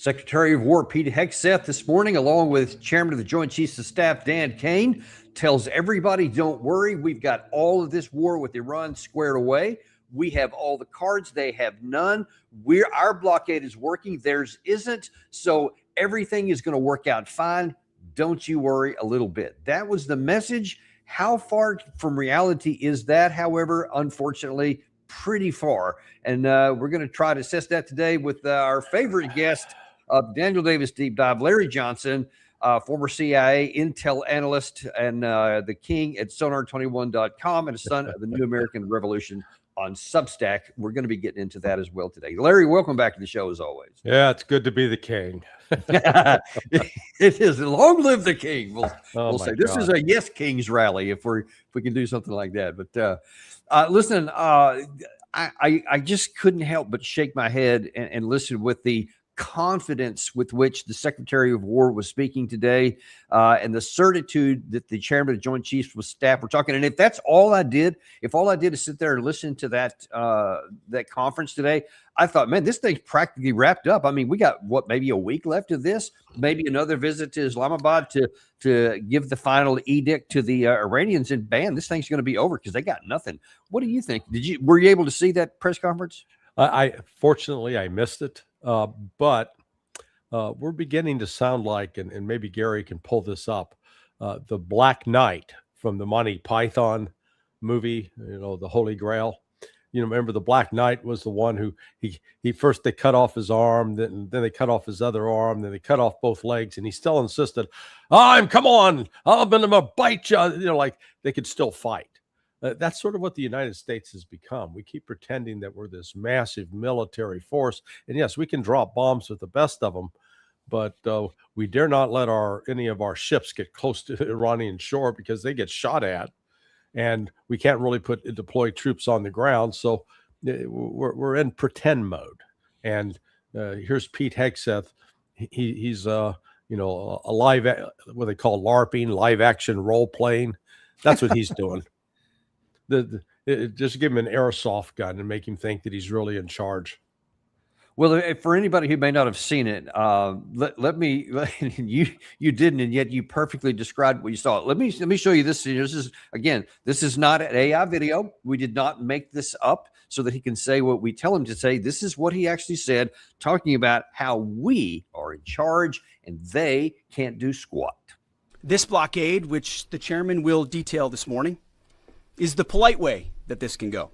Secretary of War Pete Hegseth this morning, along with Chairman of the Joint Chiefs of Staff Dan Kane, tells everybody, don't worry, we've got all of this war with Iran squared away. We have all the cards, they have none. Our blockade is working, theirs isn't. So everything is going to work out fine. Don't you worry a little bit. That was the message. How far from reality is that? However, unfortunately, pretty far. And we're going to try to assess that today with our favorite guest of Daniel Davis Deep Dive, Larry Johnson, former CIA intel analyst and the king at sonar21.com and a son of the New American Revolution on Substack. We're going to be getting into that as well today. Larry, welcome back to the show as always. Yeah, it's good to be the king. It is. Long live the king. We'll say. God. This is a Yes Kings rally if we can do something like that. But listen, I just couldn't help but shake my head and listen with the confidence with which the Secretary of War was speaking today, and the certitude that the Chairman of the Joint Chiefs of Staff were talking. And if that's all I did, if all I did is sit there and listen to that conference today, I thought, man, this thing's practically wrapped up. I mean, we got maybe a week left of this, maybe another visit to Islamabad to give the final edict to the Iranians, and bam, this thing's going to be over because they got nothing. What do you think? Were you able to see that press conference? Fortunately, I missed it. But we're beginning to sound like, and maybe Gary can pull this up, the Black Knight from the Monty Python movie, the Holy Grail. Remember the Black Knight was the one who he first they cut off his arm, then they cut off his other arm, then they cut off both legs, and he still insisted, come on, I'm gonna bite you. Like they could still fight. That's sort of what the United States has become. We keep pretending that we're this massive military force. And yes, we can drop bombs with the best of them, but we dare not let any of our ships get close to the Iranian shore because they get shot at. And we can't really deploy troops on the ground. So we're in pretend mode. And here's Pete Hegseth. He's a live, what they call LARPing, live action role playing. That's what he's doing. Just give him an airsoft gun and make him think that he's really in charge. Well, for anybody who may not have seen it, you didn't, and yet you perfectly described what you saw. Let me show you this. This is not an AI video. We did not make this up so that he can say what we tell him to say. This is what he actually said, talking about how we are in charge and they can't do squat. This blockade, which the chairman will detail this morning, is the polite way that this can go.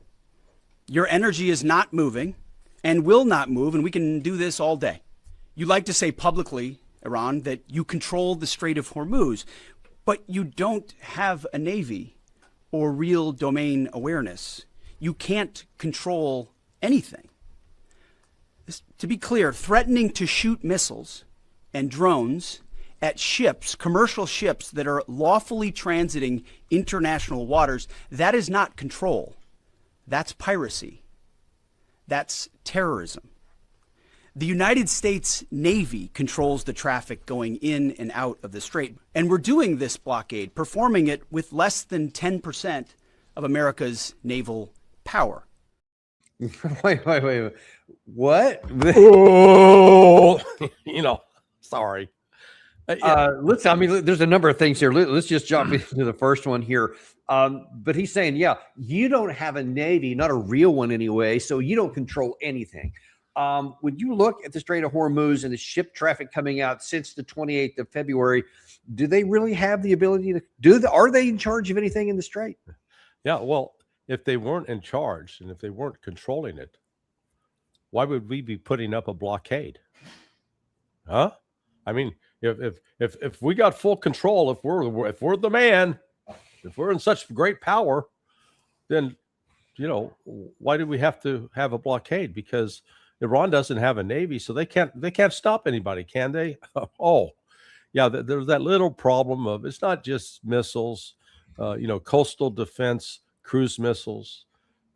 Your energy is not moving and will not move, and we can do this all day. You like to say publicly, Iran, that you control the Strait of Hormuz, but you don't have a navy or real domain awareness. You can't control anything. To be clear, threatening to shoot missiles and drones at ships, commercial ships that are lawfully transiting international waters, that is not control. That's piracy. That's terrorism. The United States Navy controls the traffic going in and out of the strait. And we're doing this blockade, performing it with less than 10% of America's naval power. Wait. What? Oh, sorry. There's a number of things here. Let's just jump into the first one here. But he's saying, you don't have a navy, not a real one anyway, so you don't control anything. When you look at the Strait of Hormuz and the ship traffic coming out since the 28th of February, do they really have the ability to are they in charge of anything in the strait? Yeah, well, if they weren't in charge and if they weren't controlling it, why would we be putting up a blockade? Huh? I mean, if we got full control, if we're the man, if we're in such great power, then why do we have to have a blockade? Because Iran doesn't have a navy, so they can't stop anybody, can they? Oh, yeah. There's that little problem of it's not just missiles, coastal defense, cruise missiles,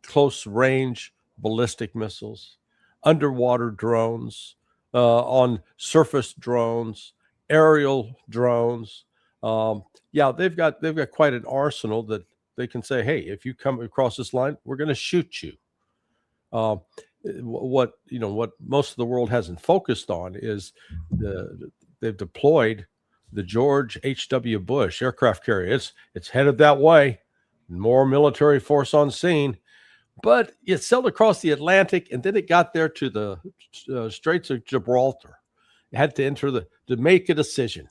close range ballistic missiles, underwater drones, on surface drones, aerial drones. They've got quite an arsenal that they can say, hey, if you come across this line, we're going to shoot you. what most of the world hasn't focused on is they've deployed the George H.W. Bush aircraft carrier. It's headed that way. More military force on scene, but it sailed across the Atlantic, and then it got there to the Straits of Gibraltar. It had to make a decision.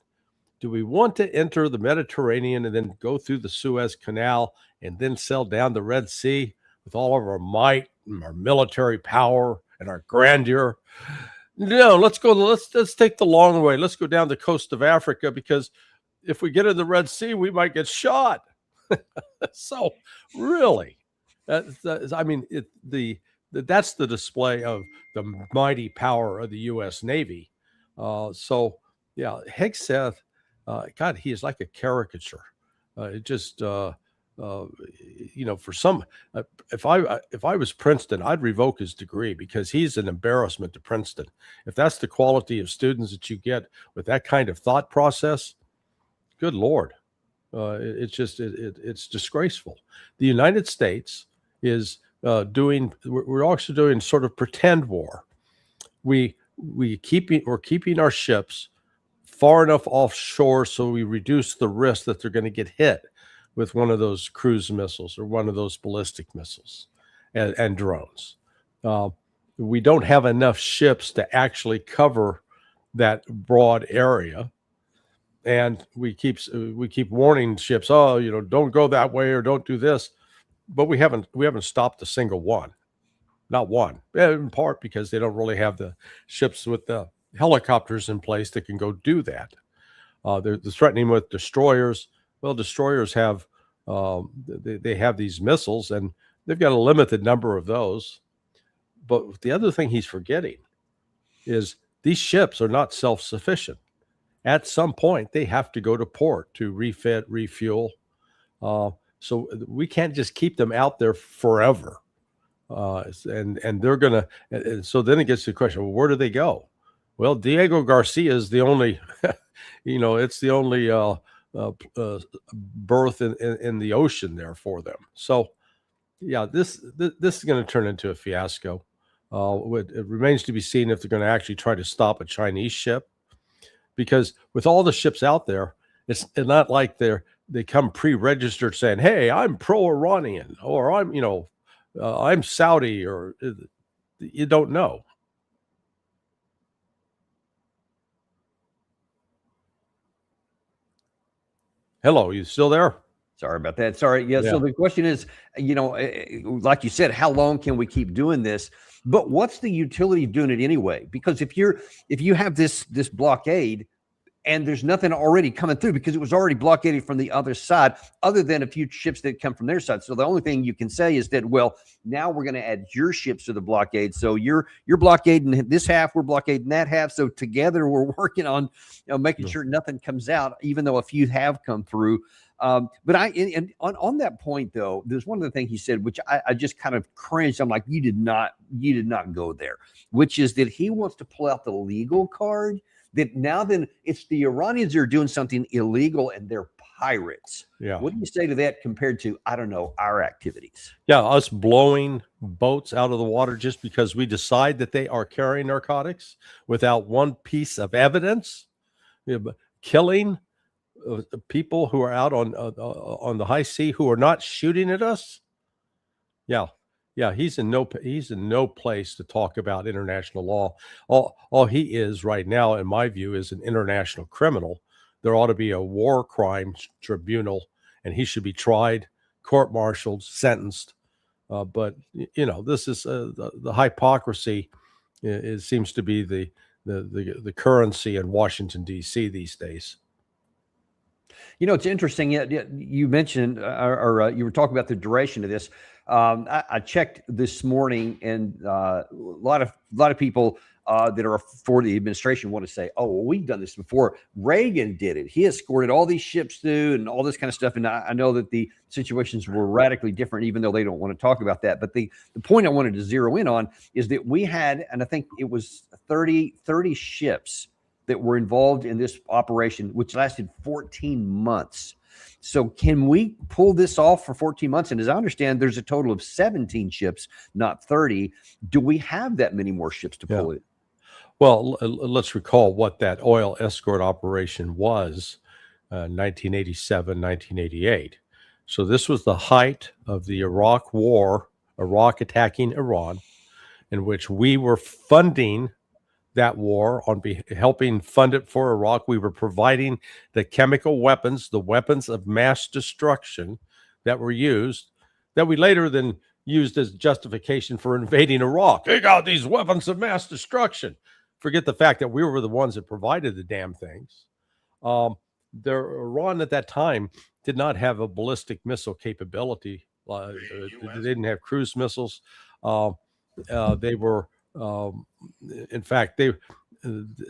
Do we want to enter the Mediterranean and then go through the Suez Canal and then sail down the Red Sea with all of our might and our military power and our grandeur? No, let's take the long way. Let's go down the coast of Africa, because if we get in the Red Sea, we might get shot. So really, that's the display of the mighty power of the U.S. Navy. So yeah, Hegseth, God, he is like a caricature. It just, for some, if I was Princeton, I'd revoke his degree, because he's an embarrassment to Princeton. If that's the quality of students that you get with that kind of thought process, good Lord. It's disgraceful. The United States is we're also doing sort of pretend war. We're keeping our ships far enough offshore so we reduce the risk that they're going to get hit with one of those cruise missiles or one of those ballistic missiles and drones. We don't have enough ships to actually cover that broad area. And we keep warning ships, don't go that way or don't do this, but we haven't stopped a single one, not one. In part because they don't really have the ships with the helicopters in place that can go do that. They're threatening with destroyers. Well, destroyers have they have these missiles, and they've got a limited number of those. But the other thing he's forgetting is these ships are not self-sufficient. At some point, they have to go to port to refit, refuel. So we can't just keep them out there forever. And they're going to, so then it gets to the question, well, where do they go? Well, Diego Garcia is the only, it's the only berth in the ocean there for them. So yeah, this is going to turn into a fiasco. It remains to be seen if they're going to actually try to stop a Chinese ship. Because with all the ships out there, it's not like they come pre-registered saying, "Hey, I'm pro-Iranian," or I'm Saudi, or you don't know. Hello, you still there? Sorry about that. Sorry. Yeah. So the question is, like you said, how long can we keep doing this? But what's the utility of doing it anyway? Because if you have this blockade and there's nothing already coming through, because it was already blockaded from the other side, other than a few ships that come from their side. So the only thing you can say is that, well, now we're going to add your ships to the blockade. So you're blockading this half, we're blockading that half. So together we're working on making sure nothing comes out, even though a few have come through. But on that point, though, there's one of the things he said, which I just kind of cringed. I'm like, you did not go there, which is that he wants to pull out the legal card, that now then it's the Iranians that are doing something illegal and they're pirates. Yeah. What do you say to that compared to, I don't know, our activities? Yeah, us blowing boats out of the water just because we decide that they are carrying narcotics without one piece of evidence, killing people who are out on the high sea who are not shooting at us. Yeah, he's in no place to talk about international law. All he is right now, in my view, is an international criminal. There ought to be a war crimes tribunal, and he should be tried, court-martialed, sentenced. But this is the hypocrisy. It seems to be the currency in Washington D.C. these days. It's interesting. You mentioned, or you were talking about the duration of this. I checked this morning, and a lot of people that are for the administration want to say, "Oh, well, we've done this before. Reagan did it. He escorted all these ships through, and all this kind of stuff." And I know that the situations were radically different, even though they don't want to talk about that. But the point I wanted to zero in on is that we had, and I think it was 30 ships that were involved in this operation, which lasted 14 months. So can we pull this off for 14 months? And as I understand, there's a total of 17 ships, not 30. Do we have that many more ships to pull it? Well, let's recall what that oil escort operation was, 1987, 1988. So this was the height of the Iraq War, Iraq attacking Iran, in which we were funding that war, helping fund it for Iraq. We were providing the chemical weapons, the weapons of mass destruction that were used, that we later then used as justification for invading Iraq. They got these weapons of mass destruction. Forget the fact that we were the ones that provided the damn things. Iran at that time did not have a ballistic missile capability. They didn't have cruise missiles. They were, in fact,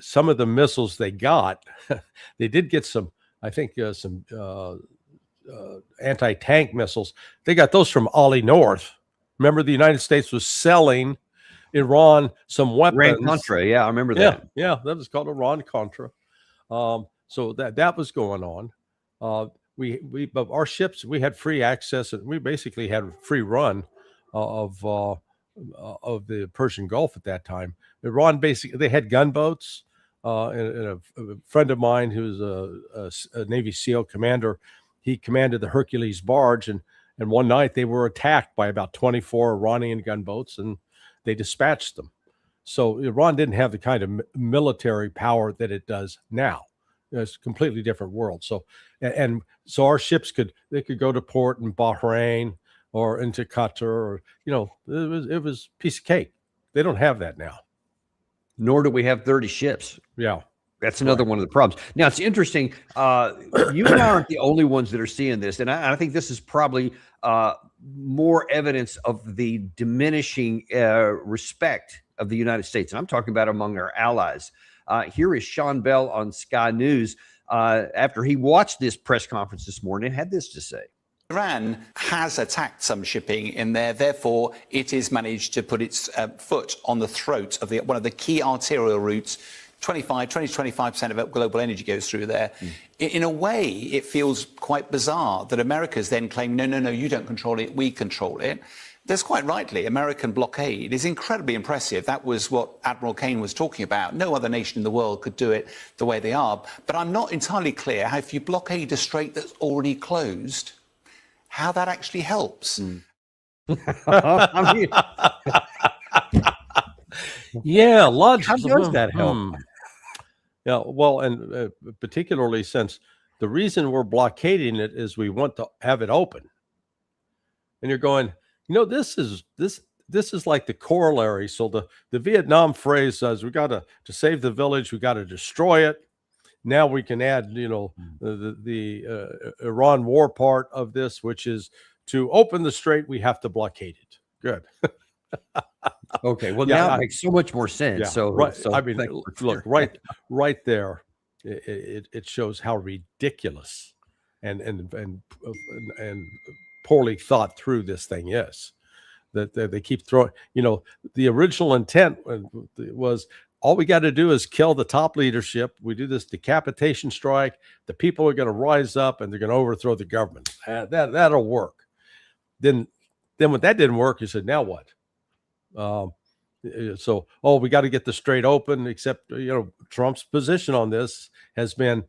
some of the missiles they got, they did get some, I think, some anti-tank missiles. They got those from Ali North. Remember, the United States was selling Iran some weapons. Iran-Contra, yeah, I remember that. Yeah, that was called Iran-Contra. So that was going on. But our ships, we had free access, and we basically had a free run of the Persian Gulf at that time. Iran basically, they had gunboats. And a friend of mine who's a Navy SEAL commander, he commanded the Hercules barge, and one night they were attacked by about 24 Iranian gunboats, and they dispatched them. So Iran didn't have the kind of military power that it does now. It's a completely different world. So our ships could go to port in Bahrain or into Qatar, or it was a piece of cake. They don't have that now. Nor do we have 30 ships. Yeah. That's another one of the problems. Now, it's interesting. You and I aren't the only ones that are seeing this. And I think this is probably more evidence of the diminishing respect of the United States. And I'm talking about among our allies. Here is Sean Bell on Sky News after he watched this press conference this morning and had this to say. Iran has attacked some shipping in there. Therefore, it has managed to put its foot on the throat of one of the key arterial routes. 20-25% of global energy goes through there. In a way, it feels quite bizarre that America's then claim, no, you don't control it, we control it. There's quite rightly, American blockade is incredibly impressive. That was what Admiral Kane was talking about. No other nation in the world could do it the way they are. But I'm not entirely clear how if you blockade a strait that's already closed, how that actually helps. I mean, yeah, logically. How does that help? Yeah, well, and particularly since the reason we're blockading it is we want to have it open. And you're going, this is like the corollary. So the Vietnam phrase says we got to save the village, we got to destroy it. Now we can add, the Iran war part of this, which is to open the strait, we have to blockade it. Good. Okay. Well, now it makes so much more sense. Yeah, So, right. so I mean, look, right there, it shows how ridiculous and poorly thought through this thing is. That they keep throwing. The original intent was all we got to do is kill the top leadership. We do this decapitation strike. The people are going to rise up and they're going to overthrow the government. That'll work. Then when that didn't work, you said, now what? We got to get the strait open, except, Trump's position on this has been,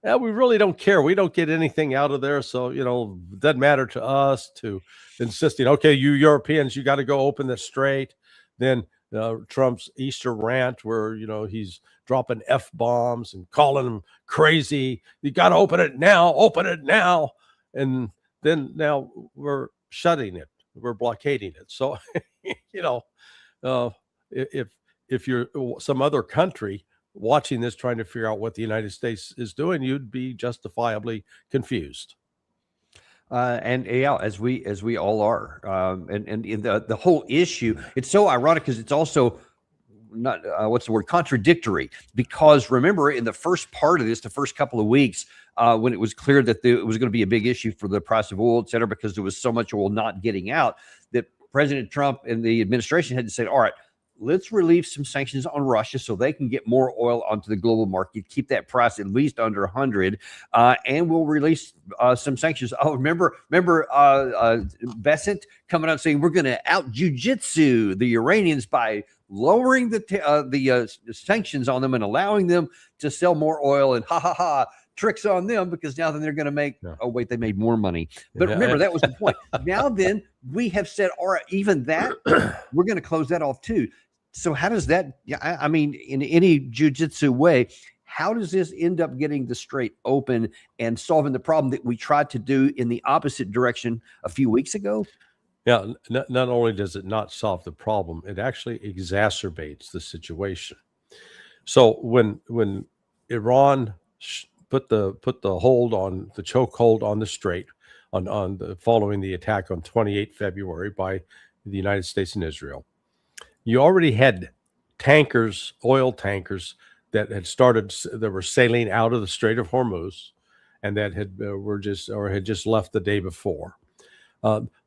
we really don't care. We don't get anything out of there. So, it doesn't matter to us, to insisting, okay, you Europeans, you got to go open the strait. Then Trump's Easter rant where, he's dropping F-bombs and calling them crazy. You got to open it now. And then now we're shutting it. We're blockading it. So, if you're some other country watching this, trying to figure out what the United States is doing, you'd be justifiably confused. And as we all are, and the whole issue, it's so ironic because it's also not contradictory. Because remember, in the first part of this, the first couple of weeks, when it was clear that it was going to be a big issue for the price of oil, et cetera, because there was so much oil not getting out, that President Trump and the administration had to say, all right, let's relieve some sanctions on Russia so they can get more oil onto the global market, keep that price at least under 100, and we'll release some sanctions. Oh, remember Besant coming out saying we're going to out jujitsu the Iranians by lowering the sanctions on them and allowing them to sell more oil, and tricks on them, because now then they're going to make, oh wait, they made more money. But remember, that was the point. Now then, we have said, all right, even that, we're going to close that off too. So how does that, I mean, in any jujitsu way, how does this end up getting the strait open and solving the problem that we tried to do in the opposite direction a few weeks ago? Yeah, not only does it not solve the problem, it actually exacerbates the situation. So when Iran put the hold on the chokehold on the strait following the attack on 28 February by the United States and Israel, you already had tankers, oil tankers that were sailing out of the Strait of Hormuz, and that had just left the day before.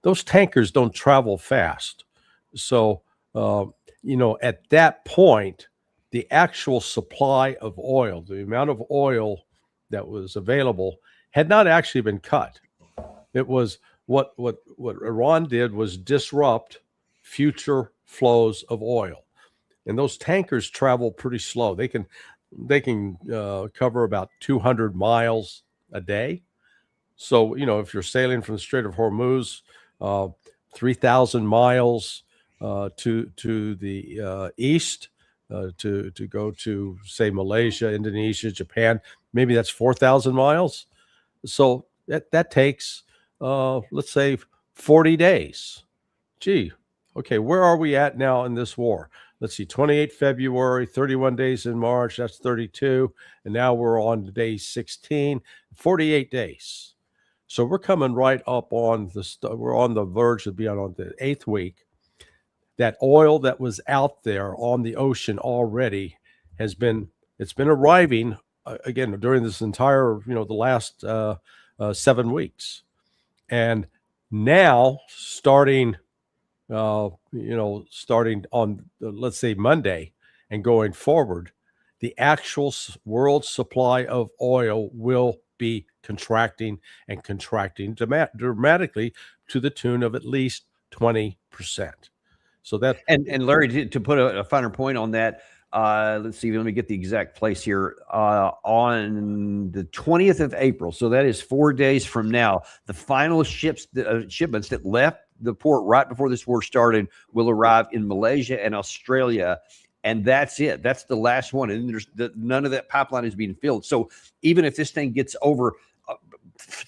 Those tankers don't travel fast, so at that point, the actual supply of oil, the amount of oil that was available, had not actually been cut. It was what Iran did was disrupt future flows of oil, and those tankers travel pretty slow. They can cover about 200 miles a day. So if you're sailing from the Strait of Hormuz, 3,000 miles to the east, to go to, say, Malaysia, Indonesia, Japan, maybe that's 4,000 miles. So that takes, let's say, 40 days. Gee, okay, where are we at now in this war? Let's see, 28 February, 31 days in March, that's 32. And now we're on day 16, 48 days. So we're coming right up on we're on the verge of being on the 8th week. That oil that was out there on the ocean already it's been arriving again during this entire, the last 7 weeks. And now starting on, let's say, Monday and going forward, the actual world supply of oil will be contracting dramatically to the tune of at least 20%. So that, and Larry, to put a finer point on that, let's see, let me get the exact place here. On the 20th of April, so that is 4 days from now, the final shipments that left the port right before this war started will arrive in Malaysia and Australia. And that's it. That's the last one. And none of that pipeline is being filled. So even if this thing gets over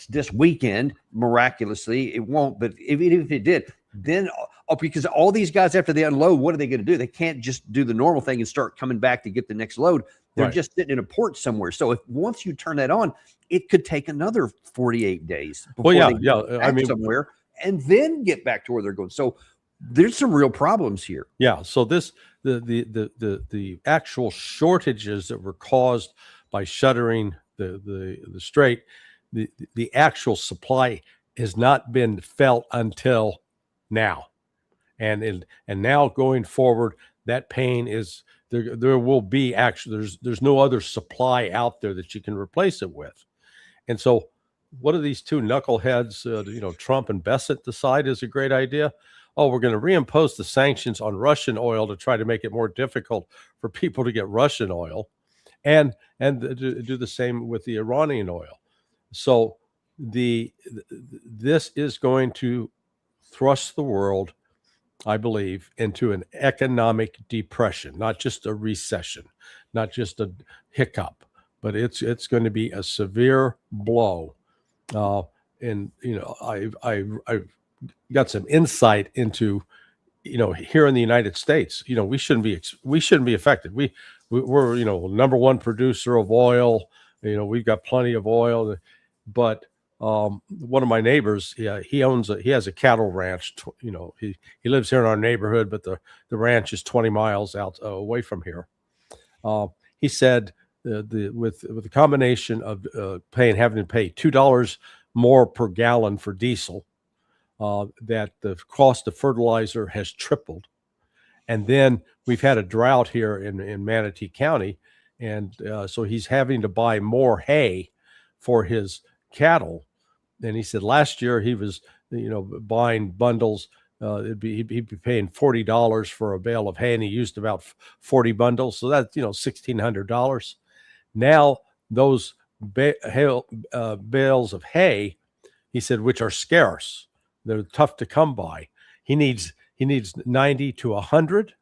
this weekend, miraculously, it won't. But even if it did, then because all these guys, after they unload, what are they going to do? They can't just do the normal thing and start coming back to get the next load. They're just sitting in a port somewhere. So if once you turn that on, it could take another 48 days before they get back somewhere and then get back to where they're going. So there's some real problems here. Yeah. So the actual shortages that were caused by shuttering the strait, the actual supply has not been felt until now, and now going forward, that pain is there. There will be actually there's no other supply out there that you can replace it with, and so what do these two knuckleheads, Trump and Besant, decide is a great idea? Oh, we're going to reimpose the sanctions on Russian oil to try to make it more difficult for people to get Russian oil, and do the same with the Iranian oil. So this is going to thrust the world, I believe, into an economic depression, not just a recession, not just a hiccup, but it's going to be a severe blow. And I've got some insight into, here in the United States, we shouldn't be affected. We're number one producer of oil. We've got plenty of oil, but one of my neighbors, he has a cattle ranch. He lives here in our neighborhood, but the ranch is 20 miles out away from here. He said with the combination of having to pay $2 more per gallon for diesel, that the cost of fertilizer has tripled, And then we've had a drought here in Manatee County. And so he's having to buy more hay for his cattle. And he said last year he was, buying bundles. He'd be paying $40 for a bale of hay, and he used about 40 bundles. So that's, $1,600. Now those bales of hay, he said, which are scarce, they're tough to come by. He needs 90 to 100,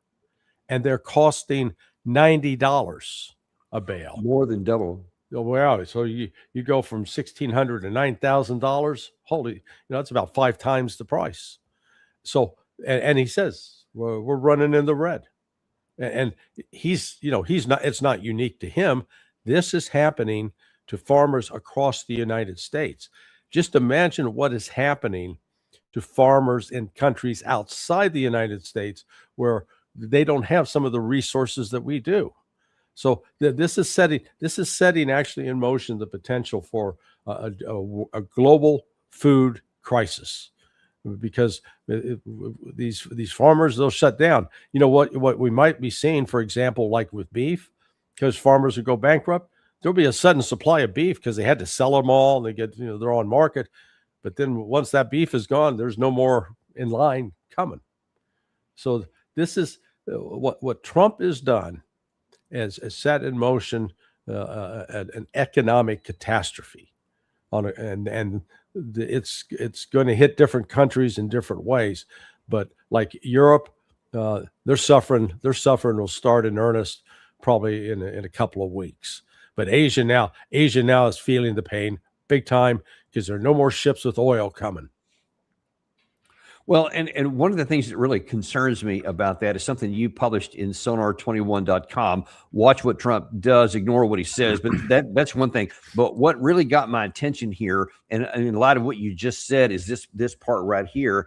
and they're costing $90 a bale. More than double. Oh, wow. So you go from $1,600 to $9,000. Holy, that's about 5 times the price. So, and he says, we're running in the red. And he's not, it's not unique to him. This is happening to farmers across the United States. Just imagine what is happening to farmers in countries outside the United States where they don't have some of the resources that we do. So this is setting actually in motion the potential for a global food crisis, because these farmers, they'll shut down. What we might be seeing, for example, like with beef, because farmers would go bankrupt, there'll be a sudden supply of beef because they had to sell them all. And they get, they're on market. But then once that beef is gone, there's no more in line coming. So this is what Trump has done, has set in motion an economic catastrophe and it's going to hit different countries in different ways. But like Europe, they're suffering. Their suffering will start in earnest probably in a couple of weeks. But Asia now is feeling the pain big time because there are no more ships with oil coming. Well, and one of the things that really concerns me about that is something you published in sonar21.com. Watch what Trump does, ignore what he says. But that's one thing. But what really got my attention here, and in light of what you just said, is this part right here.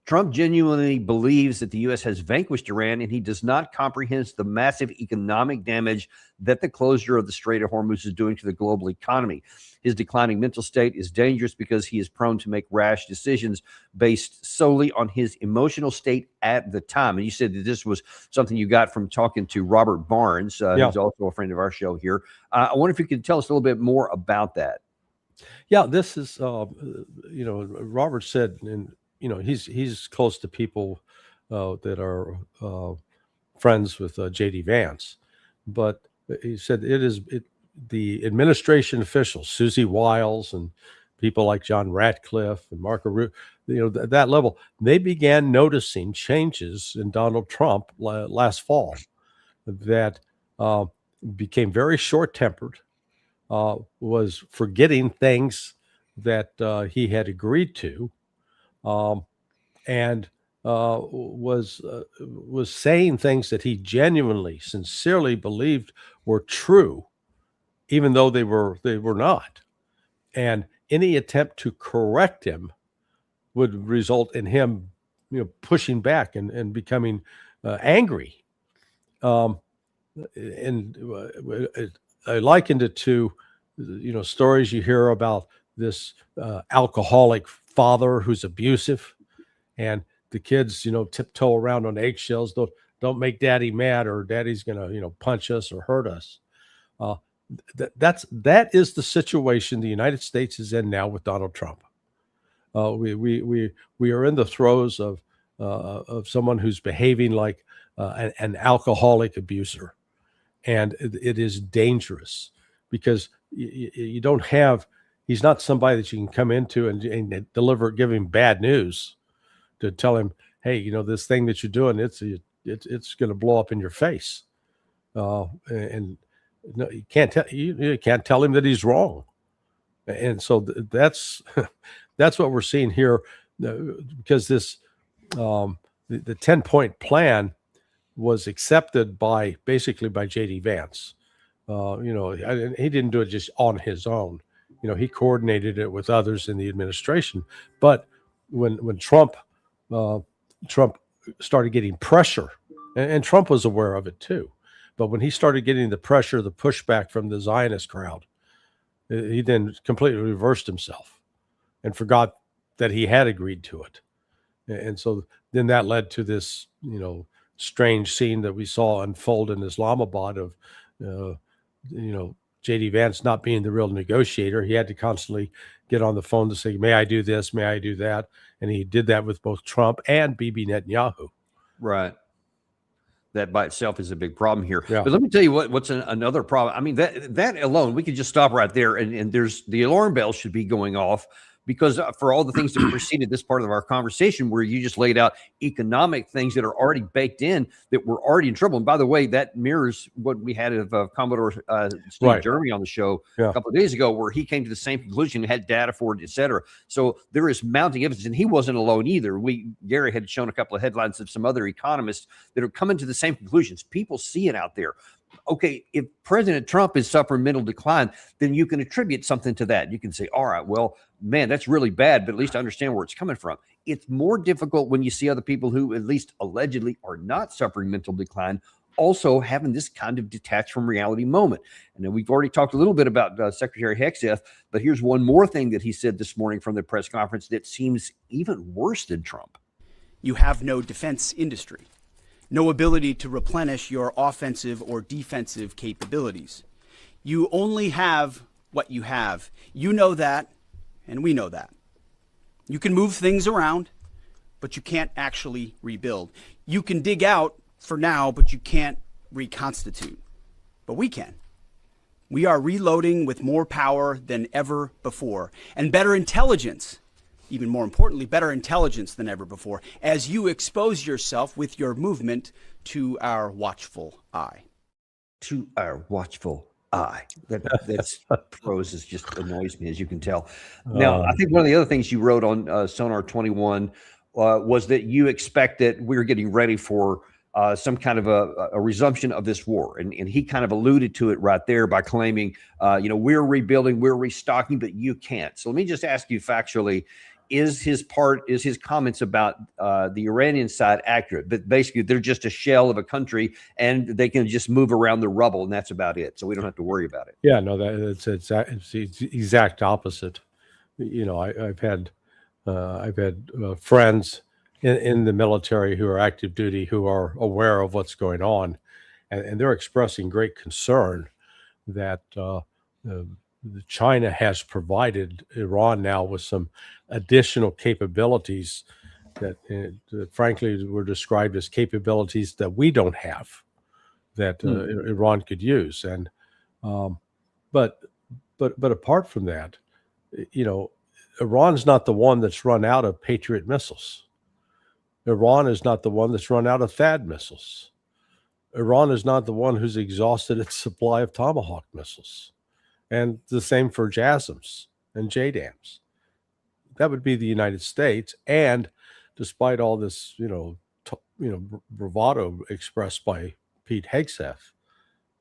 Trump genuinely believes that the U.S. has vanquished Iran, and he does not comprehend the massive economic damage that the closure of the Strait of Hormuz is doing to the global economy. His declining mental state is dangerous because he is prone to make rash decisions based solely on his emotional state at the time. And you said that this was something you got from talking to Robert Barnes, who's also a friend of our show here. I wonder if you could tell us a little bit more about that. Yeah, this is, Robert said, and he's close to people that are friends with J.D. Vance, but he said the administration officials, Susie Wiles and people like John Ratcliffe and Marco Rubio, that level, they began noticing changes in Donald Trump last fall that became very short-tempered, was forgetting things that he had agreed to, and was saying things that he genuinely, sincerely believed were true, even though they were not. And any attempt to correct him would result in him, pushing back and becoming angry. And I likened it to, stories you hear about this alcoholic father who's abusive, and the kids, tiptoe around on eggshells. Don't make daddy mad, or daddy's gonna, punch us or hurt us. That is the situation the United States is in now with Donald Trump. We are in the throes of someone who's behaving like an alcoholic abuser, and it is dangerous because you don't have. He's not somebody that you can come into and give him bad news to tell him, hey, this thing that you're doing, it's going to blow up in your face. And no, you can't tell him that he's wrong. And so that's what we're seeing here, because this the 10-point plan was accepted basically by J.D. Vance. He didn't do it just on his own. He coordinated it with others in the administration. But when Trump started getting pressure, and Trump was aware of it too, but when he started getting the pressure, the pushback from the Zionist crowd, he then completely reversed himself and forgot that he had agreed to it. And so then that led to this, strange scene that we saw unfold in Islamabad of, J.D. Vance not being the real negotiator. He had to constantly get on the phone to say, may I do this? May I do that? And he did that with both Trump and Bibi Netanyahu. Right. That by itself is a big problem here. Yeah. But let me tell you what's another problem. I mean, that alone, we could just stop right there, and there's the alarm bell should be going off, because for all the things that preceded this part of our conversation, where you just laid out economic things that are already baked in, that we're already in trouble. And by the way, that mirrors what we had of Commodore Steve Right. Jeremy on the show Yeah. a couple of days ago, where he came to the same conclusion, had data for it, et cetera. So there is mounting evidence, and he wasn't alone either. Gary had shown a couple of headlines of some other economists that are coming to the same conclusions. People see it out there. Okay, if President Trump is suffering mental decline, then you can attribute something to that. You can say, all right, well, man, that's really bad, but at least I understand where it's coming from. It's more difficult when you see other people who at least allegedly are not suffering mental decline also having this kind of detached from reality moment. And then we've already talked a little bit about Secretary Hegseth, but here's one more thing that he said this morning from the press conference that seems even worse than Trump. You have no defense industry, no ability to replenish your offensive or defensive capabilities. You only have what you have. You know that, and we know that. You can move things around, but you can't actually rebuild. You can dig out for now, but you can't reconstitute. But we can. We are reloading with more power than ever before, and better intelligence. Even more importantly, better intelligence than ever before, as you expose yourself with your movement to our watchful eye. To our watchful eye. That's prose is just annoys me, as you can tell. Now, I think one of the other things you wrote on Sonar 21 was that you expect that we're getting ready for some kind of a resumption of this war. And he kind of alluded to it right there by claiming, we're rebuilding, we're restocking, but you can't. So let me just ask you factually, is his comments about the Iranian side accurate? But basically, they're just a shell of a country, and they can just move around the rubble, and that's about it. So we don't have to worry about it. Yeah, no, it's the exact opposite. I've had friends in the military who are active duty who are aware of what's going on, and they're expressing great concern that China has provided Iran now with some additional capabilities that frankly were described as capabilities that we don't have, that Iran could use. And but apart from that, Iran's not the one that's run out of Patriot missiles. Iran is not the one that's run out of THAAD missiles. Iran is not the one who's exhausted its supply of Tomahawk missiles. And the same for JASSMs and JDAMs. That would be the United States. And despite all this, bravado expressed by Pete Hegseth,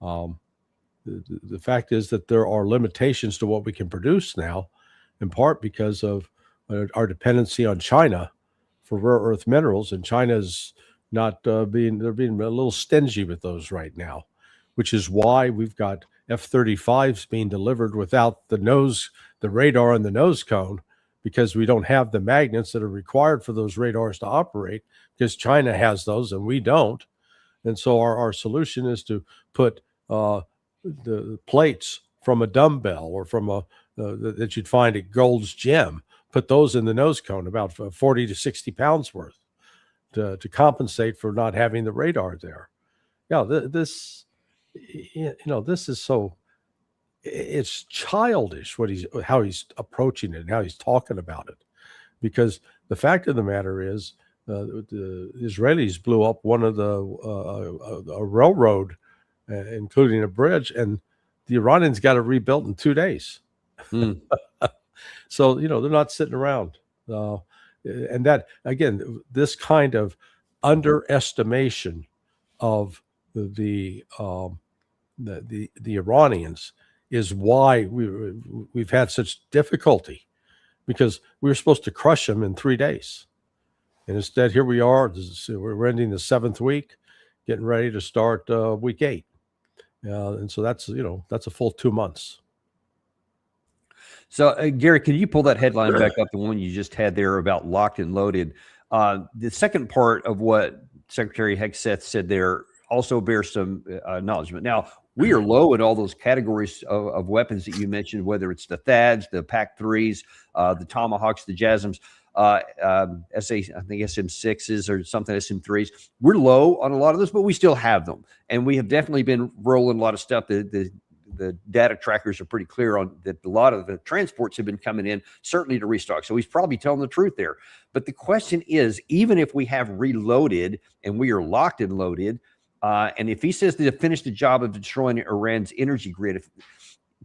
the fact is that there are limitations to what we can produce now, in part because of our dependency on China for rare earth minerals. And China's not they're being a little stingy with those right now, which is why we've got F-35s being delivered without the radar on the nose cone, because we don't have the magnets that are required for those radars to operate, because China has those and we don't. And so our solution is to put the plates from a dumbbell or from that you'd find at Gold's Gym, put those in the nose cone, about 40 to 60 pounds worth, to compensate for not having the radar there. Yeah, this is so, it's childish how he's approaching it and how he's talking about it, because the fact of the matter is the Israelis blew up one of a railroad, including a bridge, and the Iranians got it rebuilt in 2 days. So, they're not sitting around. And that, again, this kind of underestimation of the Iranians is why we've had such difficulty, because we were supposed to crush them in 3 days. And instead, here we are, we're ending the 7th week, getting ready to start week 8. And so that's a full 2 months. So, Gary, can you pull that headline back up, the one you just had there about locked and loaded? The second part of what Secretary Hegseth said there also bears some acknowledgement. Now, we are low in all those categories of weapons that you mentioned, whether it's the THAADs, the PAC-3s, the Tomahawks, the JASSMs, I think SM6s or something, SM3s. We're low on a lot of those, but we still have them. And we have definitely been rolling a lot of stuff. The data trackers are pretty clear on that. A lot of the transports have been coming in, certainly to restock. So he's probably telling the truth there. But the question is, even if we have reloaded and we are locked and loaded, and if he says to finish the job of destroying Iran's energy grid,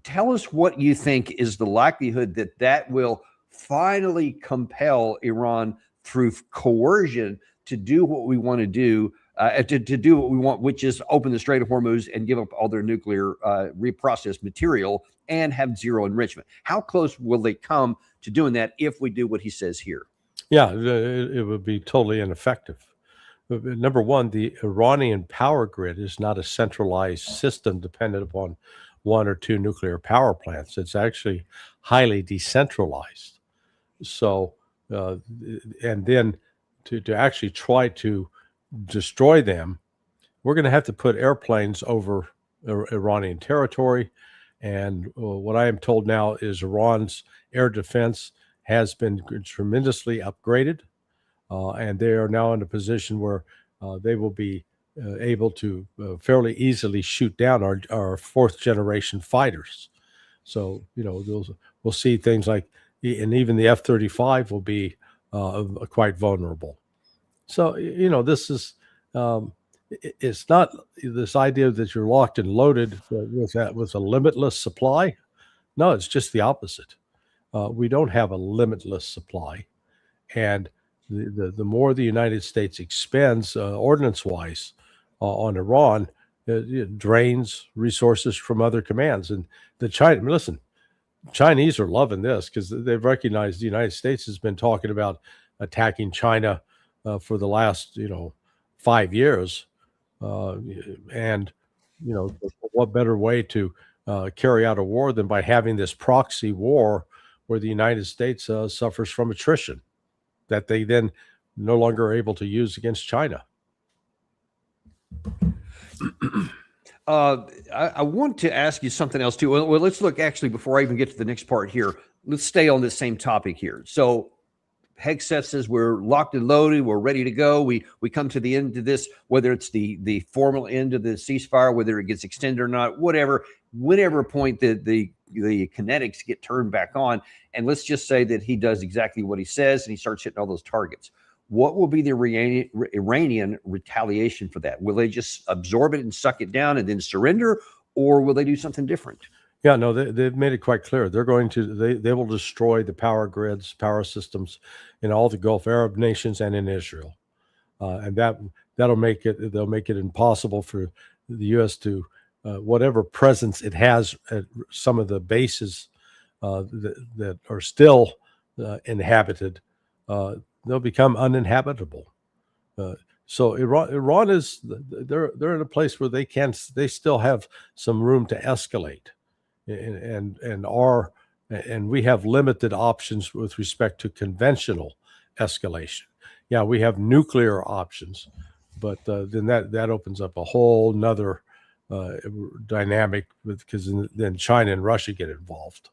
tell us what you think is the likelihood that that will finally compel Iran through coercion to do what we want to do, to do what we want, which is open the Strait of Hormuz and give up all their nuclear reprocessed material and have zero enrichment. How close will they come to doing that if we do what he says here? Yeah, it would be totally ineffective. Number one, the Iranian power grid is not a centralized system dependent upon one or two nuclear power plants. It's actually highly decentralized. So, and then to actually try to destroy them, we're going to have to put airplanes over Iranian territory. And what I am told now is Iran's air defense has been tremendously upgraded. And they are now in a position where they will be able to fairly easily shoot down our fourth generation fighters. So, we'll see things like, and even the F-35 will be quite vulnerable. So, this is, it's not this idea that you're locked and loaded with a limitless supply. No, it's just the opposite. We don't have a limitless supply. And the more the United States expends ordnance-wise on Iran, it drains resources from other commands. And Chinese are loving this because they've recognized the United States has been talking about attacking China for the last 5 years, and what better way to carry out a war than by having this proxy war where the United States suffers from attrition that they then no longer are able to use against China. I want to ask you something else too. Well, let's look actually before I even get to the next part here. Let's stay on this same topic here. So Hegseth says we're locked and loaded. We're ready to go. We come to the end of this, whether it's the formal end of the ceasefire, whether it gets extended or not, whatever point that the kinetics get turned back on. And let's just say that he does exactly what he says and he starts hitting all those targets. What will be the Iranian retaliation for that? Will they just absorb it and suck it down and then surrender, or will they do something different? Yeah, no, they've made it quite clear. They're going to, they will destroy the power grids, power systems in all the Gulf Arab nations and in Israel. And they'll make it impossible for the U.S. to, whatever presence it has at some of the bases that are still inhabited, they'll become uninhabitable. So Iran is, they're in a place where they still have some room to escalate. And we have limited options with respect to conventional escalation. Yeah, we have nuclear options, but then that opens up a whole nother dynamic because then China and Russia get involved.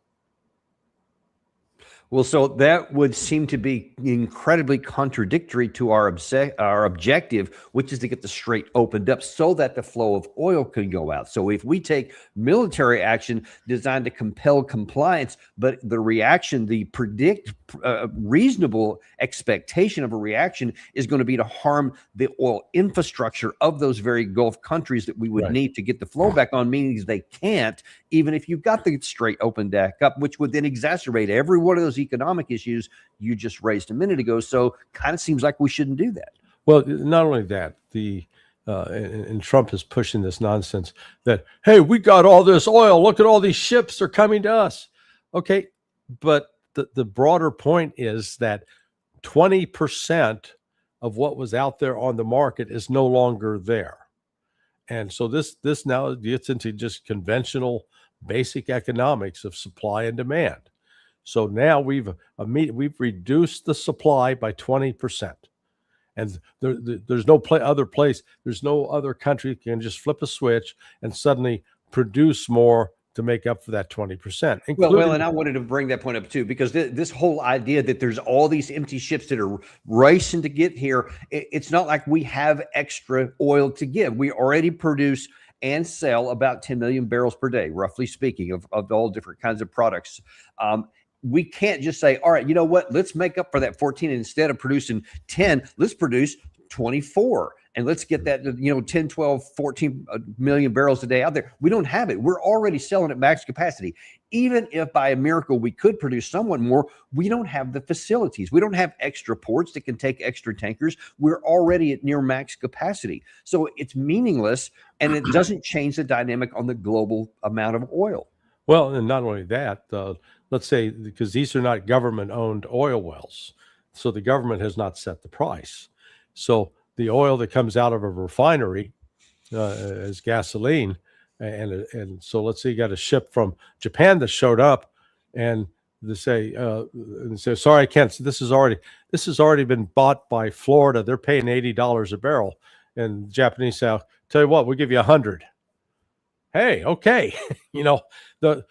Well, so that would seem to be incredibly contradictory to our objective, which is to get the Strait opened up so that the flow of oil can go out. So if we take military action designed to compel compliance, but the reaction, the reasonable expectation of a reaction is going to be to harm the oil infrastructure of those very Gulf countries that we would need to get the flow back on, meaning they can't, even if you've got the Strait opened back up, which would then exacerbate every one of those economic issues you just raised a minute ago. So kind of seems like we shouldn't do that. Well, not only that, and Trump is pushing this nonsense that, hey, we got all this oil. Look at all these ships are coming to us. Okay, but the broader point is that 20% of what was out there on the market is no longer there. And so this now gets into just conventional basic economics of supply and demand. So now we've reduced the supply by 20%. And there's no other place. There's no other country that can just flip a switch and suddenly produce more to make up for that 20%. Well, and I wanted to bring that point up too, because this whole idea that there's all these empty ships that are racing to get here, it's not like we have extra oil to give. We already produce and sell about 10 million barrels per day, roughly speaking, of all different kinds of products. We can't just say, all right, you know what, let's make up for that 14. And instead of producing 10, let's produce 24. And let's get that, 10, 12, 14 million barrels a day out there. We don't have it. We're already selling at max capacity. Even if by a miracle we could produce somewhat more, we don't have the facilities. We don't have extra ports that can take extra tankers. We're already at near max capacity. So it's meaningless, and it doesn't change the dynamic on the global amount of oil. Well, and not only that, let's say, because these are not government-owned oil wells, so the government has not set the price. So the oil that comes out of a refinery as gasoline, and so let's say you got a ship from Japan that showed up, and they say, sorry, I can't. This has already been bought by Florida. They're paying $80 a barrel, and the Japanese say, tell you what, we'll give you 100. Hey, okay, the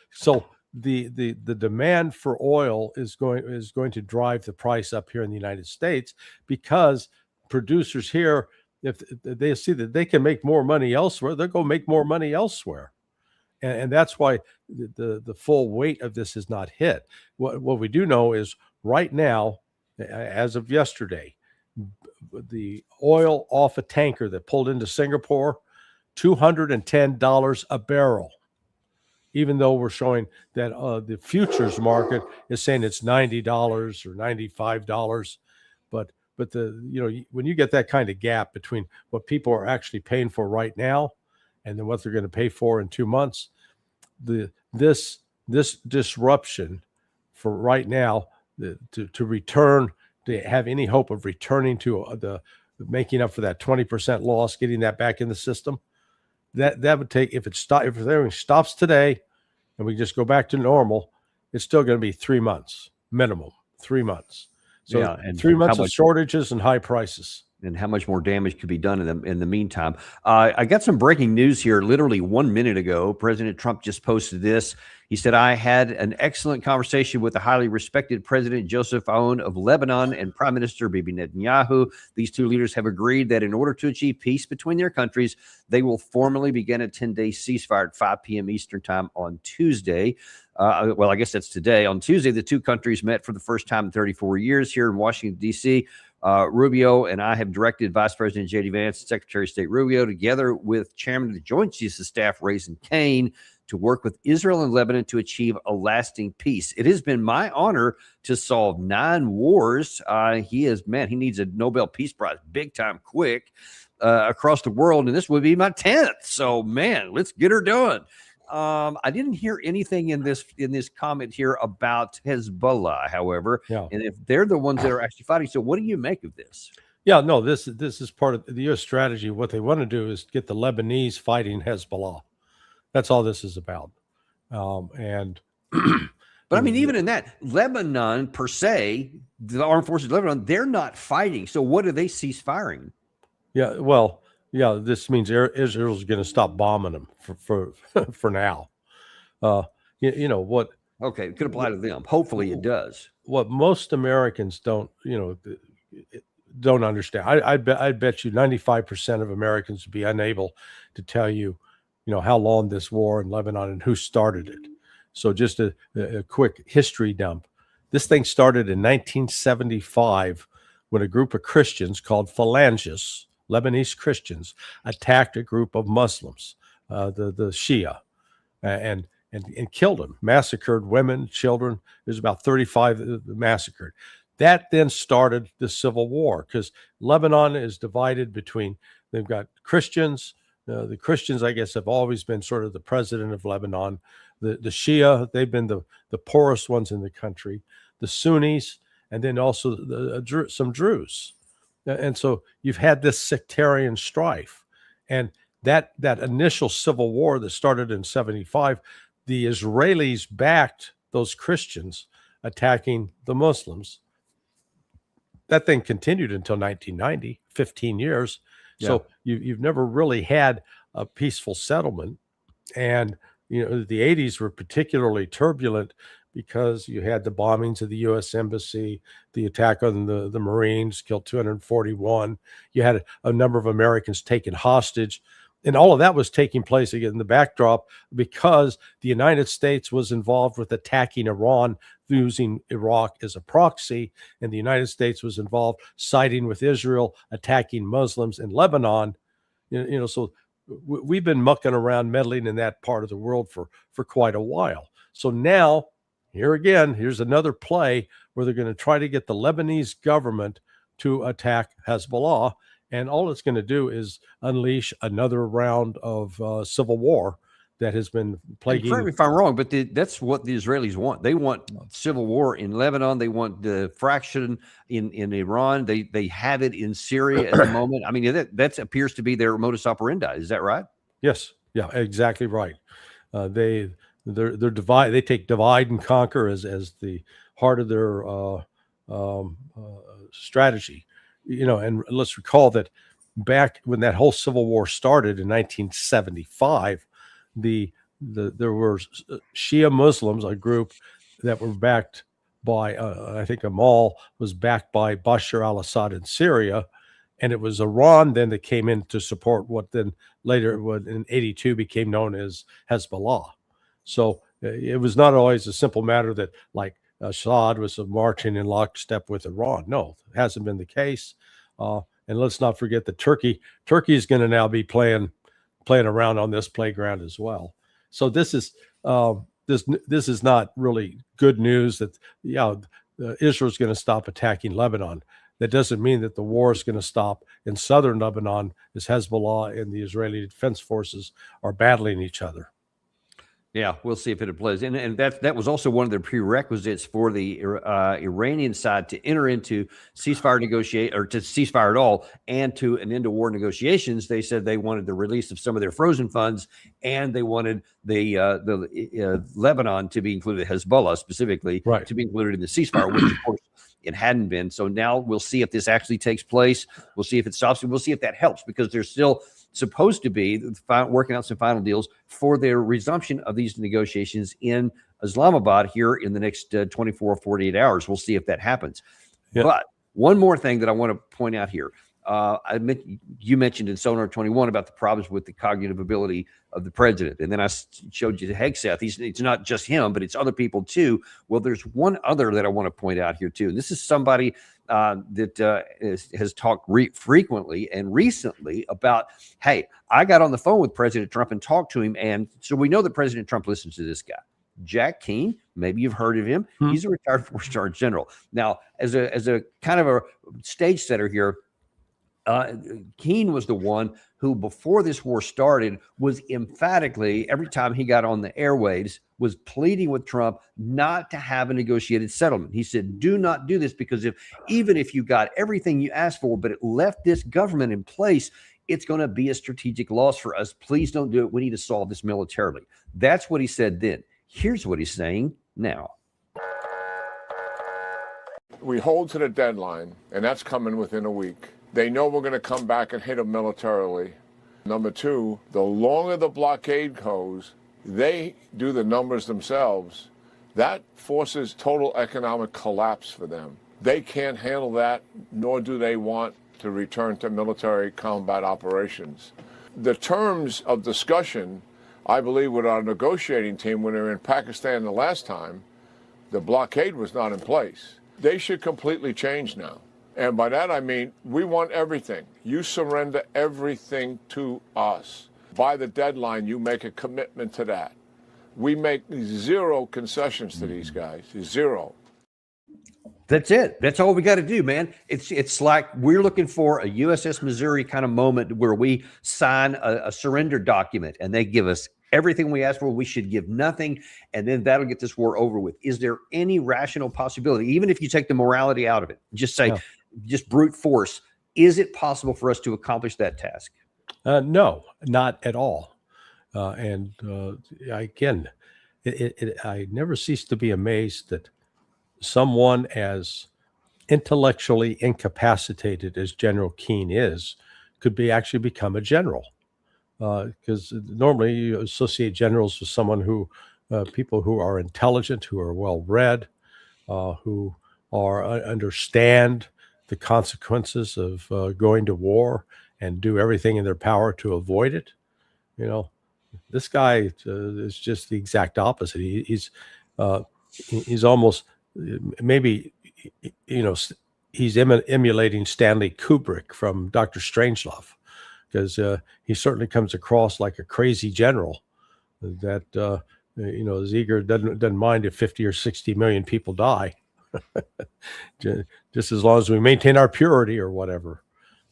demand for oil is going to drive the price up here in the United States, because producers here, if they see that they can make more money elsewhere, they'll go make more money elsewhere. And that's why the full weight of this is not hit. What we do know is right now, as of yesterday, the oil off a tanker that pulled into Singapore, $210 a barrel, even though we're showing that the futures market is saying it's $90 or $95. But when you get that kind of gap between what people are actually paying for right now and then what they're going to pay for in 2 months, this disruption for right now to return, to have any hope of returning to the making up for that 20% loss, getting that back in the system, that would take, if everything stops today and we just go back to normal, it's still going to be 3 months minimum, 3 months. So yeah, and 3 months of shortages and high prices. And how much more damage could be done in the meantime. I got some breaking news here literally 1 minute ago. President Trump just posted this. He said, I had an excellent conversation with the highly respected President Joseph Aoun of Lebanon and Prime Minister Bibi Netanyahu. These two leaders have agreed that in order to achieve peace between their countries, they will formally begin a 10-day ceasefire at 5 p.m. Eastern time on Tuesday. Well, I guess that's today. On Tuesday, the two countries met for the first time in 34 years here in Washington, D.C. Rubio and I have directed Vice President J.D. Vance and Secretary of State Rubio, together with Chairman of the Joint Chiefs of Staff Raising Cain, to work with Israel and Lebanon to achieve a lasting peace. It has been my honor to solve 9 wars. He needs a Nobel Peace Prize big time quick across the world, and this would be my 10th. So, man, let's get her done. I didn't hear anything in this comment here about Hezbollah, however, and if they're the ones that are actually fighting. So what do you make of this? Yeah, no, this is part of the U.S. strategy. What they want to do is get the Lebanese fighting Hezbollah. That's all this is about. But I mean, even in that, Lebanon per se, the armed forces of Lebanon, they're not fighting. So what do they cease firing? Yeah, well, yeah, this means Israel's going to stop bombing them for now. What? Okay, it could apply to them. Hopefully, it does. What most Americans don't understand. I bet you 95% of Americans would be unable to tell you, how long this war in Lebanon and who started it. So just a quick history dump. This thing started in 1975 when a group of Christians called Phalangists, Lebanese Christians, attacked a group of Muslims, the Shia, and killed them, massacred women, children. There's about 35 massacred. That then started the civil war, because Lebanon is divided between, they've got Christians. The Christians, I guess, have always been sort of the president of Lebanon. The Shia, they've been the poorest ones in the country. The Sunnis, and then also some Druze. And so you've had this sectarian strife. And that initial civil war that started in 75, the Israelis backed those Christians attacking the Muslims. that thing continued until 1990, 15 years. Yeah. So you've never really had a peaceful settlement. And, the 80s were particularly turbulent because you had the bombings of the U.S. Embassy, the attack on the Marines, killed 241. You had a number of Americans taken hostage. And all of that was taking place again in the backdrop because the United States was involved with attacking Iran, using Iraq as a proxy, and the United States was involved siding with Israel, attacking Muslims in Lebanon. So we've been mucking around, meddling in that part of the world for quite a while. So now, here's another play where they're going to try to get the Lebanese government to attack Hezbollah. And all it's going to do is unleash another round of civil war that has been plaguing. Correct me if I'm wrong, but that's what the Israelis want. They want civil war in Lebanon. They want the fraction in Iran. They have it in Syria at the moment. I mean, that appears to be their modus operandi. Is that right? Yes. Yeah, exactly right. They're divide. They take divide and conquer as the heart of their strategy. And let's recall that back when that whole civil war started in 1975, there were Shia Muslims, a group that were backed by, I think Amal was backed by Bashar al-Assad in Syria, and it was Iran then that came in to support what then later in 82 became known as Hezbollah. So it was not always a simple matter that like Assad was marching in lockstep with Iran. No, it hasn't been the case. And let's not forget that Turkey is going to now be playing around on this playground as well. So this is not really good news that Israel's going to stop attacking Lebanon. That doesn't mean that the war is going to stop in southern Lebanon as Hezbollah and the Israeli Defense Forces are battling each other. Yeah, we'll see if it plays. And that was also one of the prerequisites for the Iranian side to enter into ceasefire to ceasefire at all and to an end of war negotiations. They said they wanted the release of some of their frozen funds, and they wanted the Lebanon to be included, Hezbollah specifically, right, to be included in the ceasefire, which of course it hadn't been. So now we'll see if this actually takes place. We'll see if it stops, and we'll see if that helps, because there's still supposed to be working out some final deals for their resumption of these negotiations in Islamabad here in the next 24 or 48 hours. We'll see if that happens. Yeah. But one more thing that I want to point out here. You mentioned in Sonar 21 about the problems with the cognitive ability of the president. And then I showed you the Hegseth. It's not just him, but it's other people too. Well, there's one other that I want to point out here too. And this is somebody that has talked frequently and recently about, hey, I got on the phone with President Trump and talked to him. And so we know that President Trump listens to this guy, Jack Keane. Maybe you've heard of him. He's a retired four-star general. Now, as a kind of a stage setter here, Keane was the one who, before this war started, was emphatically, every time he got on the airwaves, was pleading with Trump not to have a negotiated settlement. He said, do not do this, because even if you got everything you asked for, but it left this government in place, it's going to be a strategic loss for us. Please don't do it. We need to solve this militarily. That's what he said then. Here's what he's saying now. We hold to the deadline, and that's coming within a week. They know we're going to come back and hit them militarily. Number two, the longer the blockade goes, they do the numbers themselves. That forces total economic collapse for them. They can't handle that, nor do they want to return to military combat operations. The terms of discussion, I believe, with our negotiating team when they were in Pakistan the last time, the blockade was not in place. They should completely change now. And by that, I mean, we want everything. You surrender everything to us. By the deadline, you make a commitment to that. We make zero concessions to these guys, zero. That's it. That's all we got to do, man. It's like we're looking for a USS Missouri kind of moment where we sign a surrender document and they give us everything we asked for. We should give nothing, and then that'll get this war over with. Is there any rational possibility, even if you take the morality out of it, just say, just brute force, is it possible for us to accomplish that task? No, not at all. Again, I never cease to be amazed that someone as intellectually incapacitated as General Keane is, could actually become a general. Because normally you associate generals with someone who, people who are intelligent, who are well read, who understand the consequences of going to war and do everything in their power to avoid it. You know, this guy is just the exact opposite. He's almost maybe, you know, he's emulating Stanley Kubrick from Dr. Strangelove, because he certainly comes across like a crazy general that you know, is eager, doesn't mind if 50 or 60 million people die, just as long as we maintain our purity or whatever.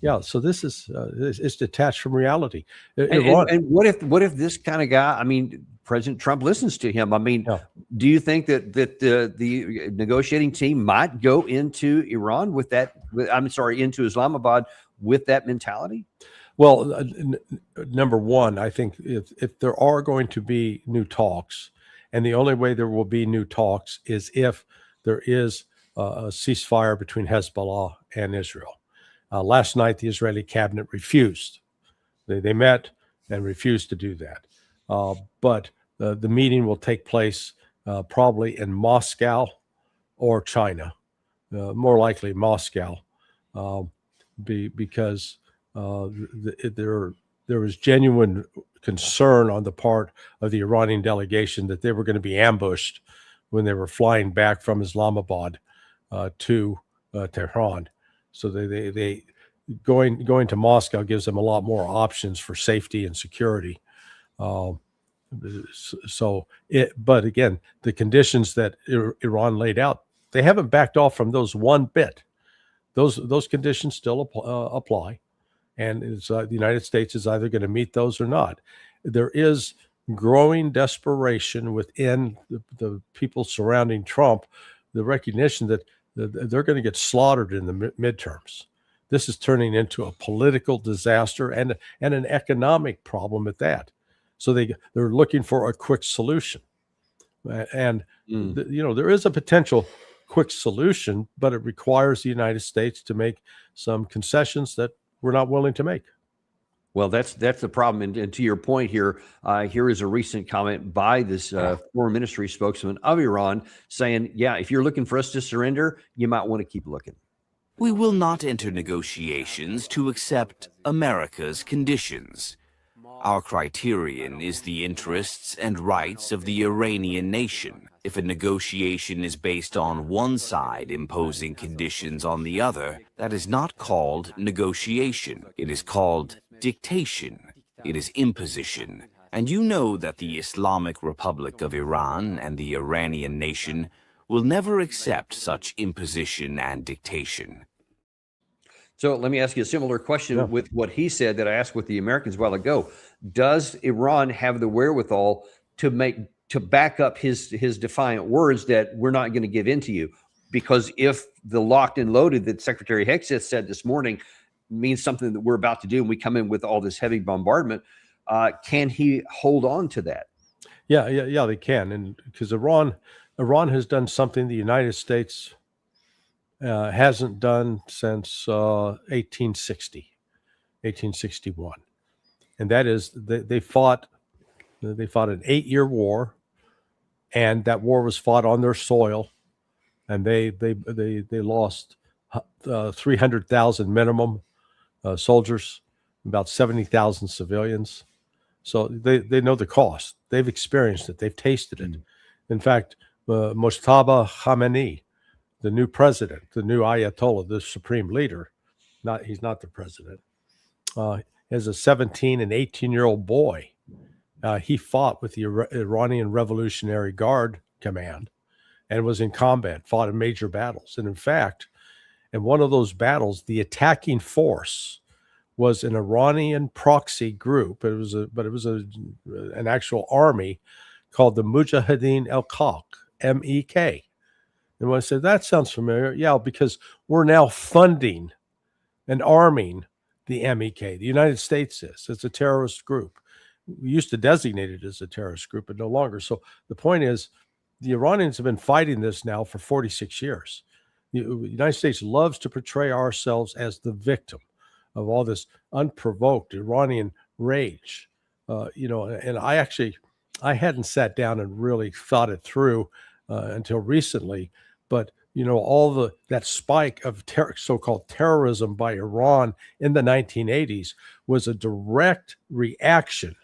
Yeah, so this is it's detached from reality. And what if this kind of guy? I mean, President Trump listens to him. I mean, Yeah. do you think that the negotiating team might go into Iran with that? I'm sorry, into Islamabad with that mentality? Well, number one, I think if there are going to be new talks, and the only way there will be new talks is if there is a ceasefire between Hezbollah and Israel. Last night, the Israeli cabinet refused. They met and refused to do that. But the meeting will take place probably in Moscow or China, more likely Moscow, because there was genuine concern on the part of the Iranian delegation that they were going to be ambushed when they were flying back from Islamabad to Tehran. So they going to Moscow gives them a lot more options for safety and security. But again, the conditions that Iran laid out, they haven't backed off from those one bit. Those conditions still apply, and the United States is either going to meet those or not. There is growing desperation within the people surrounding Trump, the recognition that they're going to get slaughtered in the midterms. This is turning into a political disaster and an economic problem at that. So they're looking for a quick solution, and you know, there is a potential quick solution, but it requires the United States to make some concessions that we're not willing to make. Well, that's the problem. And to your point here, here is a recent comment by this foreign ministry spokesman of Iran saying, yeah, if you're looking for us to surrender, you might want to keep looking. We will not enter negotiations to accept America's conditions. Our criterion is the interests and rights of the Iranian nation. If a negotiation is based on one side imposing conditions on the other, that is not called negotiation. It is called dictation. It is imposition. And you know that the Islamic Republic of Iran and the Iranian nation will never accept such imposition and dictation. So let me ask you a similar question with what he said that I asked with the Americans a while ago. Does Iran have the wherewithal to back up his defiant words that we're not going to give in to you? Because if the locked and loaded that Secretary Hegseth said this morning means something that we're about to do, and we come in with all this heavy bombardment, can he hold on to that? Yeah, they can. And because Iran has done something the United States hasn't done since 1861, and that is they fought an 8-year war, and that war was fought on their soil, and they lost 300,000 minimum soldiers, about 70,000 civilians. So they know the cost. They've experienced it. They've tasted it. In fact, Mojtaba Khamenei, the new president, the new Ayatollah, the supreme leader, he's not the president, as a 17 and 18-year-old boy, he fought with the Iranian Revolutionary Guard Command and was in combat, fought in major battles. And in fact, in one of those battles, the attacking force was an Iranian proxy group. It was an actual army called the Mujahideen al-Haq, MEK. And when I said, that sounds familiar, yeah, because we're now funding and arming the MEK. The United States is. It's a terrorist group. We used to designate it as a terrorist group, but no longer. So the point is, the Iranians have been fighting this now for 46 years. The United States loves to portray ourselves as the victim of all this unprovoked Iranian rage. And I hadn't sat down and really thought it through until recently, but all that spike of so-called terrorism by Iran in the 1980s was a direct reaction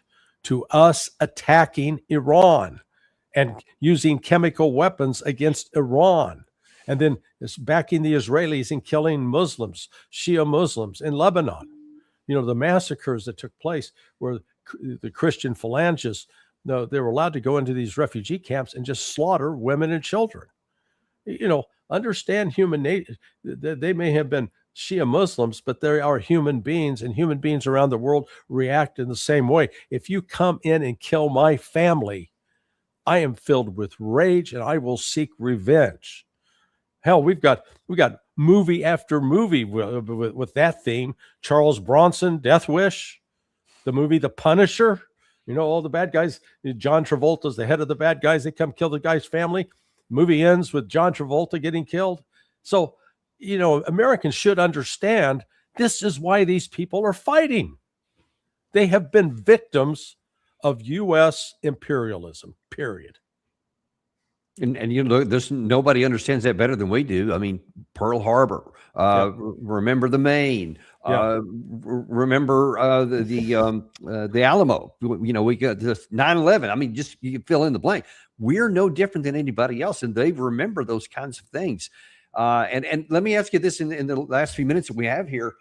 to us attacking Iran and using chemical weapons against Iran, and then it's backing the Israelis and killing Muslims, Shia Muslims in Lebanon. The massacres that took place where the Christian phalangists, they were allowed to go into these refugee camps and just slaughter women and children. Understand human nature. They may have been Shia Muslims, but they are human beings, and human beings around the world react in the same way. If you come in and kill my family, I am filled with rage and I will seek revenge. Hell, we've got movie after movie with that theme. Charles Bronson, Death Wish, the movie The Punisher. All the bad guys. John Travolta's the head of the bad guys. They come kill the guy's family. Movie ends with John Travolta getting killed. So, Americans should understand this is why these people are fighting. They have been victims of U.S. imperialism, period. And there's nobody understands that better than we do. I mean, Pearl Harbor, remember the Maine, remember the Alamo. We got this 9/11. I mean, just you fill in the blank. We're no different than anybody else, and they remember those kinds of things. And let me ask you this: in the last few minutes that we have here,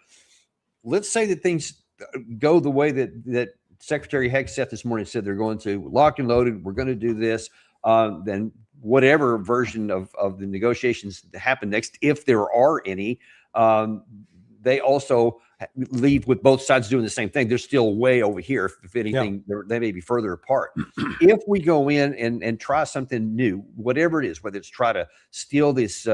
let's say that things go the way that Secretary Hegseth this morning said they're going to, locked and loaded. We're going to do this. Then whatever version of the negotiations that happen next, if there are any, they also leave with both sides doing the same thing. They're still way over here. If anything, they may be further apart. If we go in and try something new, whatever it is, whether it's try to steal this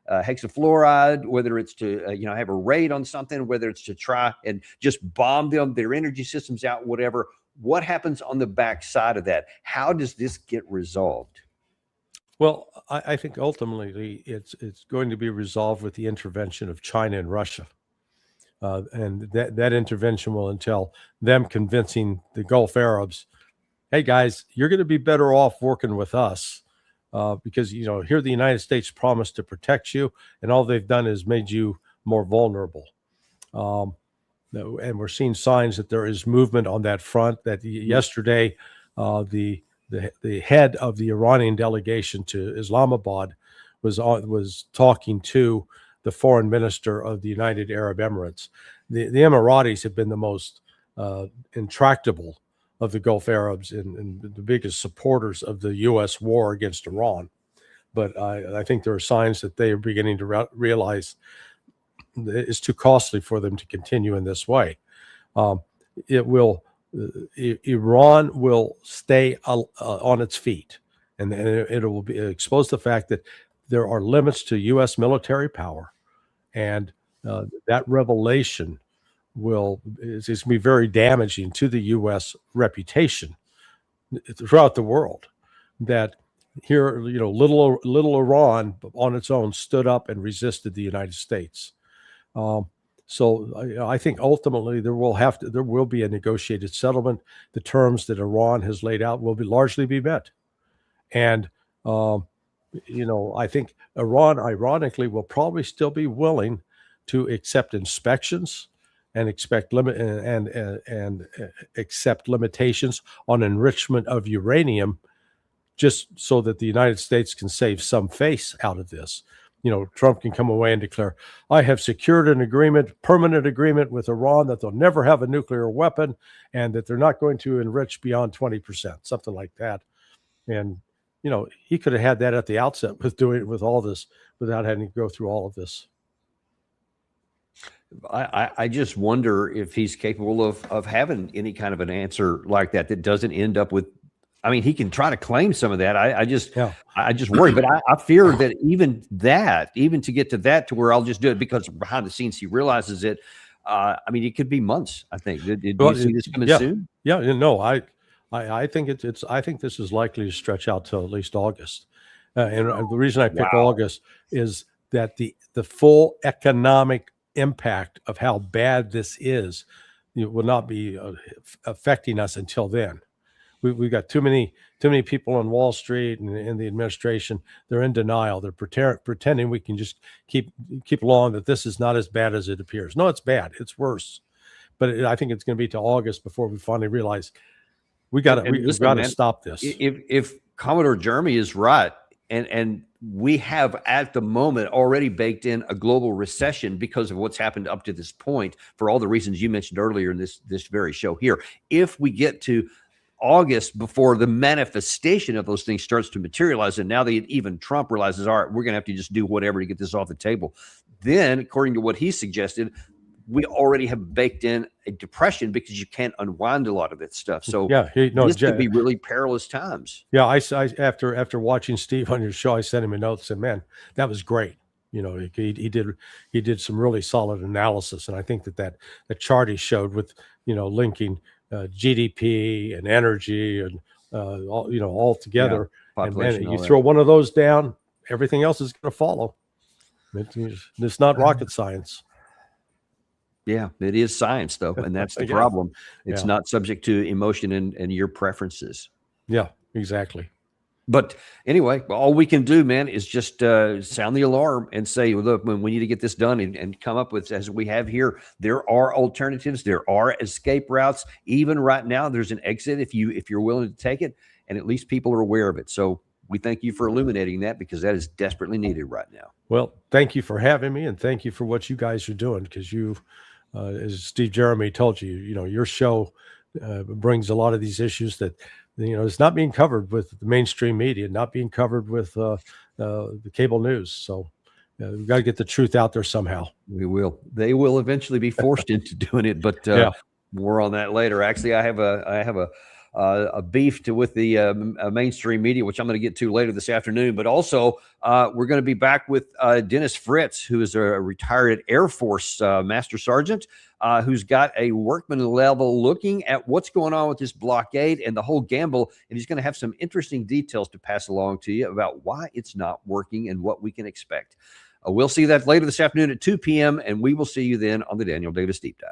hexafluoride, whether it's to have a raid on something, whether it's to try and just bomb them, their energy systems out, whatever, what happens on the backside of that? How does this get resolved? Well, I think ultimately it's going to be resolved with the intervention of China and Russia. And that intervention will entail them convincing the Gulf Arabs, hey, guys, you're going to be better off working with us because, here the United States promised to protect you, and all they've done is made you more vulnerable. And we're seeing signs that there is movement on that front. That yesterday, the head of the Iranian delegation to Islamabad was talking to the foreign minister of the United Arab Emirates. The Emiratis have been the most intractable of the Gulf Arabs and the biggest supporters of the U.S. war against Iran. But I think there are signs that they are beginning to realize it's too costly for them to continue in this way. Iran will stay on its feet, and it will expose the fact that there are limits to U.S. military power, and that revelation is going to be very damaging to the U.S. reputation throughout the world. That here, little Iran on its own stood up and resisted the United States. So I think ultimately there will be a negotiated settlement. The terms that Iran has laid out will largely be met, and I think Iran, ironically, will probably still be willing to accept inspections and accept limitations on enrichment of uranium, just so that the United States can save some face out of this. Trump can come away and declare, I have secured an permanent agreement with Iran that they'll never have a nuclear weapon and that they're not going to enrich beyond 20%, something like that. And, he could have had that at the outset with all this without having to go through all of this. I just wonder if he's capable of having any kind of an answer like that doesn't end up with, he can try to claim some of that. I just worry, but I fear that even to get to that, to where I'll just do it because behind the scenes he realizes it. It could be months. I think. Did you see this coming soon? Yeah, no, I think I think this is likely to stretch out till at least August. And the reason I pick August is that the full economic impact of how bad this is, will not be affecting us until then. We've got too many people on Wall Street and in the administration. They're in denial. They're pretending we can just keep along, that this is not as bad as it appears. No, it's bad. It's worse. But I think it's going to be to August before we finally realize we've got to stop this. If Commodore Jeremy is right, and we have at the moment already baked in a global recession because of what's happened up to this point, for all the reasons you mentioned earlier in this very show here. If we get to August before the manifestation of those things starts to materialize, and now that even Trump realizes, all right, we're going to have to just do whatever to get this off the table, then according to what he suggested, we already have baked in a depression because you can't unwind a lot of that stuff. So this could be really perilous times. Yeah, I after watching Steve on your show, I sent him a note and said, "Man, that was great." He did some really solid analysis, and I think that chart he showed with linking GDP and energy and all together, and you throw one of those down, everything else is going to follow. It's not rocket science. Yeah, it is science, though, and that's the problem. It's not subject to emotion and your preferences. Yeah, exactly. But anyway, all we can do, man, is just sound the alarm and say, look, we need to get this done and come up with, as we have here, there are alternatives. There are escape routes. Even right now, there's an exit if you're willing to take it, and at least people are aware of it. So we thank you for illuminating that, because that is desperately needed right now. Well, thank you for having me, and thank you for what you guys are doing, because as Steve Jeremy told you, your show brings a lot of these issues that it's not being covered with the mainstream media, not being covered with the cable news. So we've got to get the truth out there somehow. We will. They will eventually be forced into doing it, but more on that later. Actually, I have a beef with the mainstream media, which I'm going to get to later this afternoon. But also, we're going to be back with Dennis Fritz, who is a retired Air Force Master Sergeant, who's got a workman level looking at what's going on with this blockade and the whole gamble. And he's going to have some interesting details to pass along to you about why it's not working and what we can expect. We'll see that later this afternoon at 2 p.m., and we will see you then on the Daniel Davis Deep Dive.